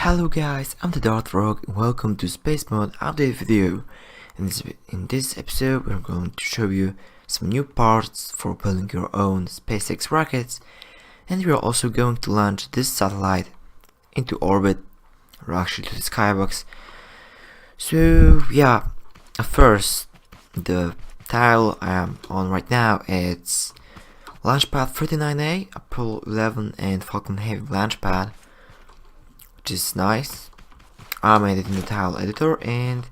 Hello guys, I'm the Dartfrog and welcome to Space Mode update video. In this episode we're going to show you some new parts for building your own SpaceX rockets, and we're also going to launch this satellite into orbit, or actually to the skybox. So yeah, first the tile I am on right now, it's launchpad 39A, Apollo 11 and Falcon Heavy launchpad, which is nice. I made it in the tile editor and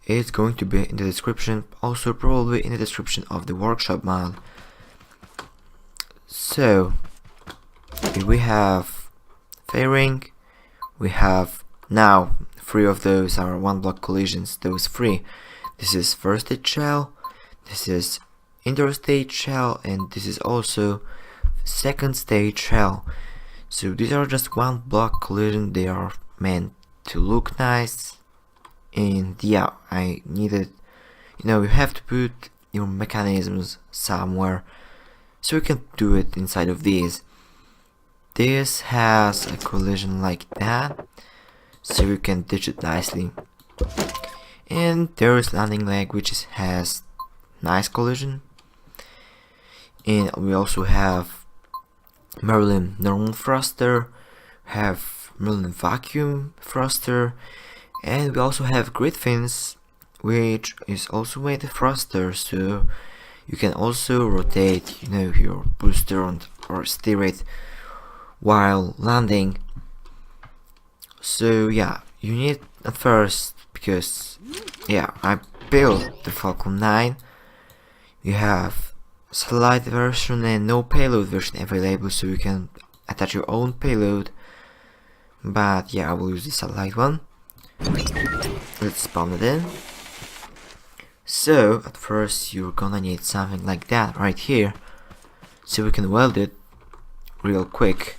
it's going to be in the description, also probably in the description of the workshop mod. So we have fairing, we have now 3 of those are 1 block collisions, those 3. This is first stage shell, this is interstage shell, and this is also second stage shell. So these are just 1 block collision, they are meant to look nice. And yeah, I needed, you have to put your mechanisms somewhere, so you can do it inside of these. This has a collision like that, so you can ditch it nicely. And there is landing leg, which has nice collision. And we also have Merlin normal thruster, have Merlin vacuum thruster, and we also have grid fins, which is also made of thruster, so you can also rotate your booster or steer it while landing. So yeah, you need at first, because yeah, I built the Falcon 9. You have satellite version and no payload version available, so you can attach your own payload, but yeah, I will use the satellite one. Let's spawn it in. So at first you're gonna need something like that right here, so we can weld it real quick.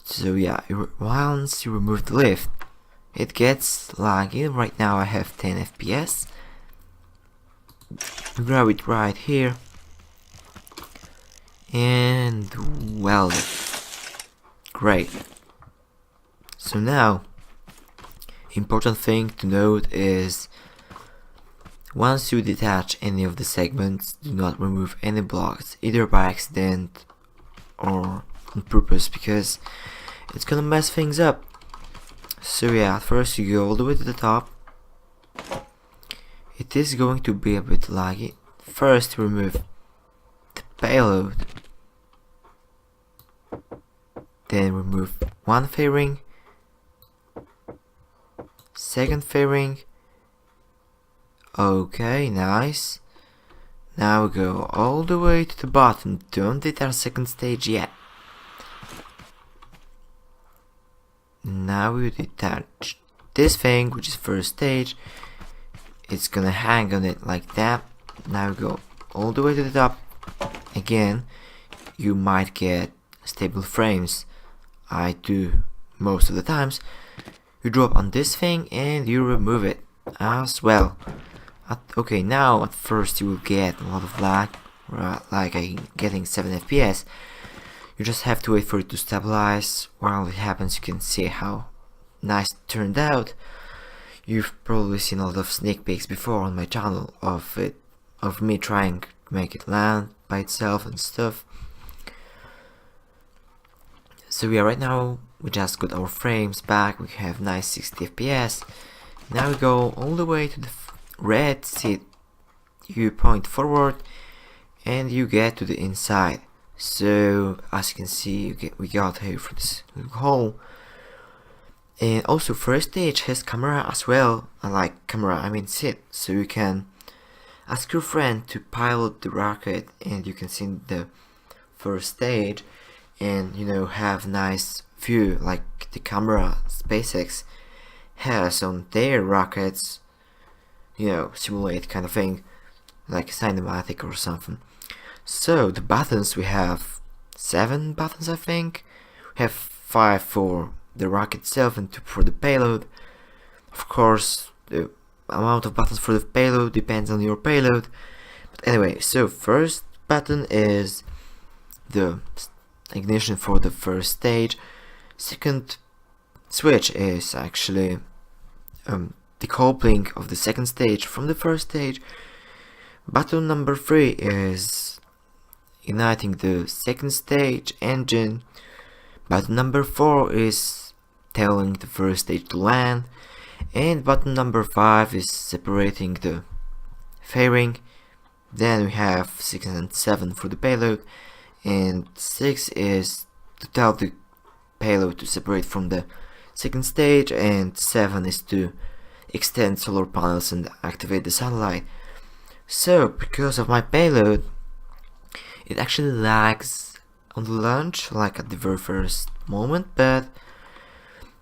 So yeah, once you remove the lift, it gets laggy. Right now I have 10 FPS. Grab it right here and weld it. Great. So now, important thing to note is, once you detach any of the segments, do not remove any blocks, either by accident or on purpose, because it's gonna mess things up. So yeah, at first you go all the way to the top. It is going to be a bit laggy. First remove the payload, then remove 1 fairing, second fairing. Okay, nice. Now we go all the way to the bottom. Don't detach second stage yet. Now we detach this thing, which is first stage. It's gonna hang on it like that. Now we go all the way to the top. Again, you might get stable frames. I do most of the times. You drop on this thing and you remove it as well. Okay, now at first you will get a lot of lag, like I'm getting 7 FPS. You just have to wait for it to stabilize. While it happens, you can see how nice it turned out. You've probably seen a lot of sneak peeks before on my channel of me trying to make it land by itself and stuff. So yeah, right now we just got our frames back. We have nice 60 FPS. Now we go all the way to the red seat. You point forward and you get to the inside. So as you can see, we got here for this little hole. And also first stage has camera as well. I mean seat, so you can ask your friend to pilot the rocket and you can see the first stage and have nice view like the camera SpaceX has on their rockets, simulate kind of thing, like cinematic or something. So the buttons, we have 7 buttons I think. We have 5 for the rocket itself and 2 for the payload. Of course, the amount of buttons for the payload depends on your payload. But anyway, so first button is the ignition for the first stage. Second switch is actually decoupling of the second stage from the first stage. Button number 3 is igniting the second stage engine. Button number 4 is telling the first stage to land, and button number 5 is separating the fairing. Then we have 6 and 7 for the payload, and 6 is to tell the payload to separate from the second stage, and 7 is to extend solar panels and activate the satellite. So because of my payload, it actually lags on the launch, like at the very first moment, but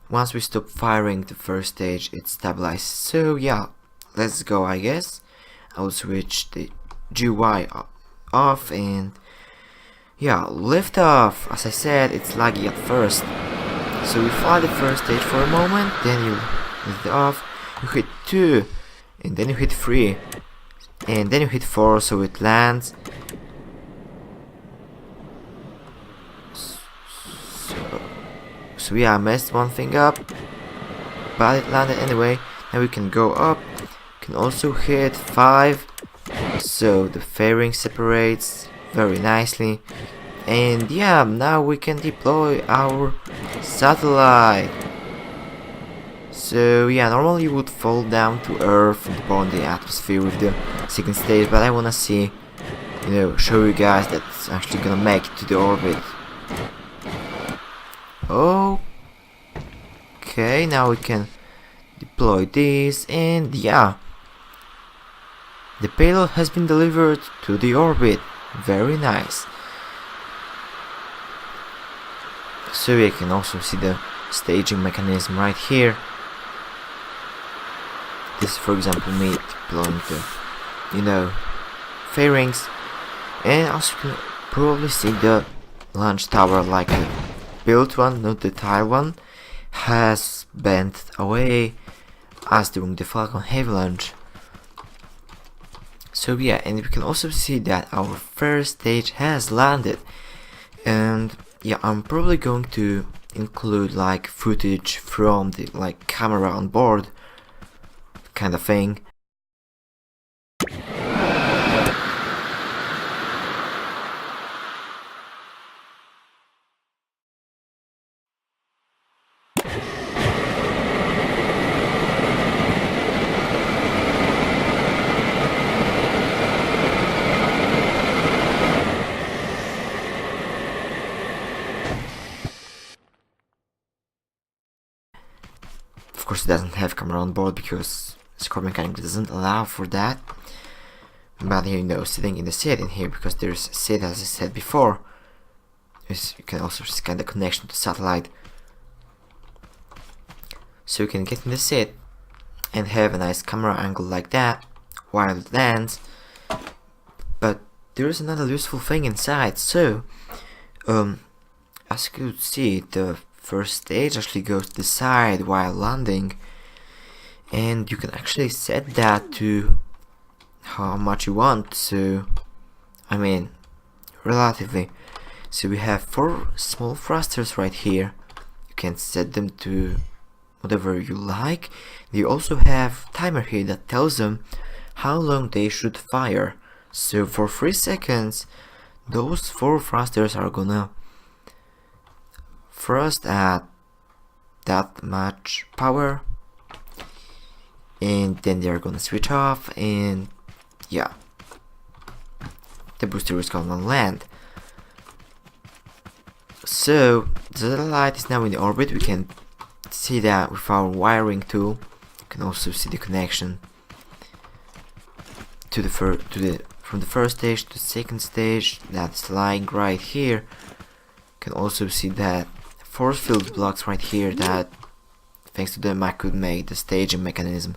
once we stop firing the first stage, it stabilizes. So yeah, let's go, I guess. I'll switch the GUI off, and yeah, lift off. As I said, it's laggy at first. So you fly the first stage for a moment, then you lift it off, you hit 2, and then you hit 3, and then you hit 4, so it lands. So yeah, I messed one thing up, but it landed anyway. Now we can go up. You can also hit 5, so the fairing separates very nicely. And yeah, now we can deploy our satellite. So yeah, normally you would fall down to Earth and burn the atmosphere with the second stage, but I wanna see, show you guys that's actually gonna make it to the orbit. Okay, now we can deploy this, and yeah, the payload has been delivered to the orbit. Very nice. So you can also see the staging mechanism right here. This is, for example, me deploying the, fairings, and also you can probably see the launch tower, like the built one, not the tile one, has bent away as during the Falcon heavy launch. So yeah, and we can also see that our first stage has landed, and yeah, I'm probably going to include like footage from the camera on board kind of thing. Of course, it doesn't have camera on board because Scorpion mechanics doesn't allow for that. But sitting in the seat in here, because there's a seat, as I said before, you can also scan the connection to satellite. So you can get in the seat and have a nice camera angle like that while it lands. But there is another useful thing inside. So, as you could see, the first stage actually goes to the side while landing, and you can actually set that to how much you want. So I mean, relatively. So we have 4 small thrusters right here. You can set them to whatever you like. You also have timer here that tells them how long they should fire. So for 3 seconds, those 4 thrusters are gonna thrust at that much power, and then they're gonna switch off, and yeah, the booster is gonna land. So the satellite is now in orbit. We can see that with our wiring tool. You can also see the connection to from the first stage to the second stage. That's lying right here. You can also see that force field blocks right here, that thanks to them I could make the staging mechanism.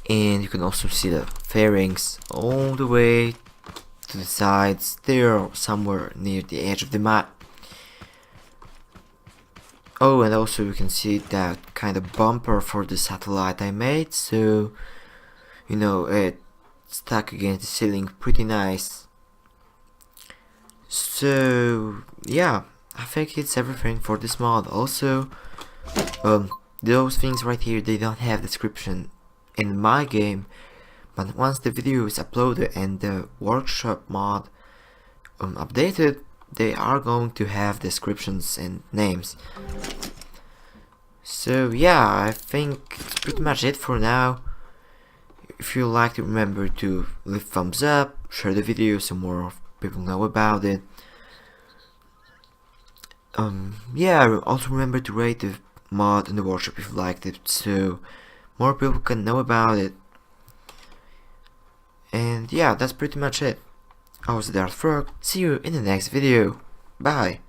And you can also see the fairings all the way to the sides. They're somewhere near the edge of the map. Oh, and also you can see that kind of bumper for the satellite I made, so it stuck against the ceiling pretty nice. So yeah, I think it's everything for this mod. Also, those things right here, they don't have description in my game, but once the video is uploaded and the workshop mod updated, they are going to have descriptions and names. So yeah, I think it's pretty much it for now. If you liked it, remember to leave thumbs up, share the video so more people know about it. Yeah, also remember to rate the mod in the workshop if you liked it, so more people can know about it. And yeah, that's pretty much it. I was launchpad. See you in the next video. Bye.